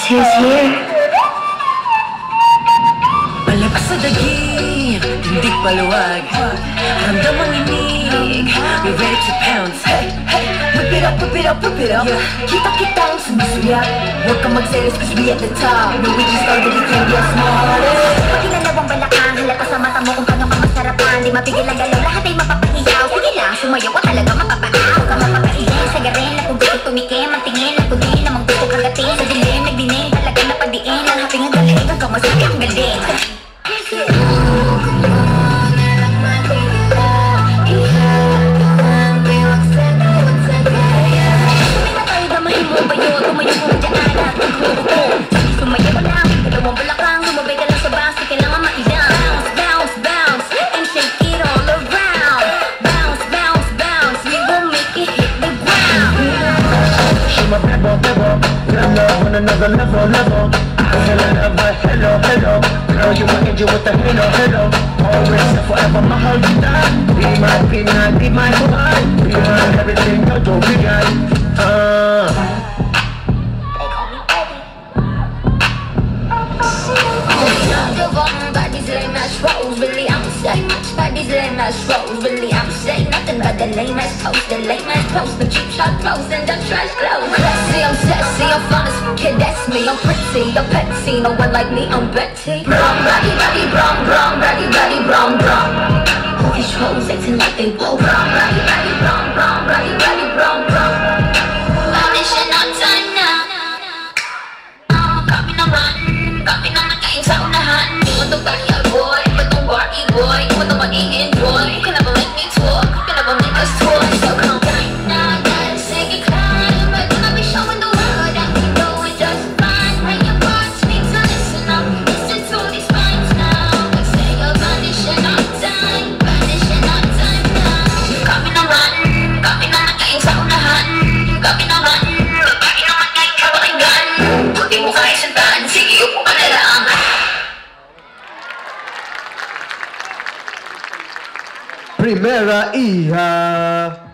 Tis here. Palabas sa daging, tindig paluwag, ramdam ang inig, we're ready to pounce. Hey, hey, whip it up, whip it up, whip it up. Yeah. Kita-kitang sumisuyat, huwag kang magselos cause we at the top. No, we just started, we can't get smarter. Pag kinalawang balakang, halata sa mata mo kung paano ka masarapan. Di mapigil ang galaw, lahat ay mapapahiyaw. Sige lang, sumayaw ka talaga mapapaaw. Huwag ka mapapailing sa garin, na kung gusto tumikim. Ang tingin, ang tudin, namang gusto kagatin. Sa dilim, nagdinig, talaga napadiin. Ang haping ang galing, ang kamasakit ang galing. Another level. Hello. Girl, you my angel with the hello. Always and forever, my heart you die. Be my peanut, be my boy. Be my everything, you don't be guy. Bodies like mashed rolls, really I'm sick. Bodies like mashed rolls, really I'm sick. Nothing but the lame ass post, the cheap shot clothes and the trash clothes. Classy, I'm sexy, I'm fun as kid, that's me. I'm pretty, I'm Pepsi, no one like me, I'm Betty. Brum, brum. All these hoes acting like they woke. Brum. Audition on time now. Kami naman kain sa unahan. Want to party boy, but don't party boy. Want to mag-i-enjoy. Can never make me talk, can never make us talk. So come right now, gotta sing it climb. We're gonna be showing the world that we know it just fine. Bring your parts, me to listen up. Listen to these vibes now. They say you're vanishing on time now. Kami naman kain sa unahan. Kami naman kain kapakinggan. Puti mo kayo santaan, sige upo ka na lang. Primera hija.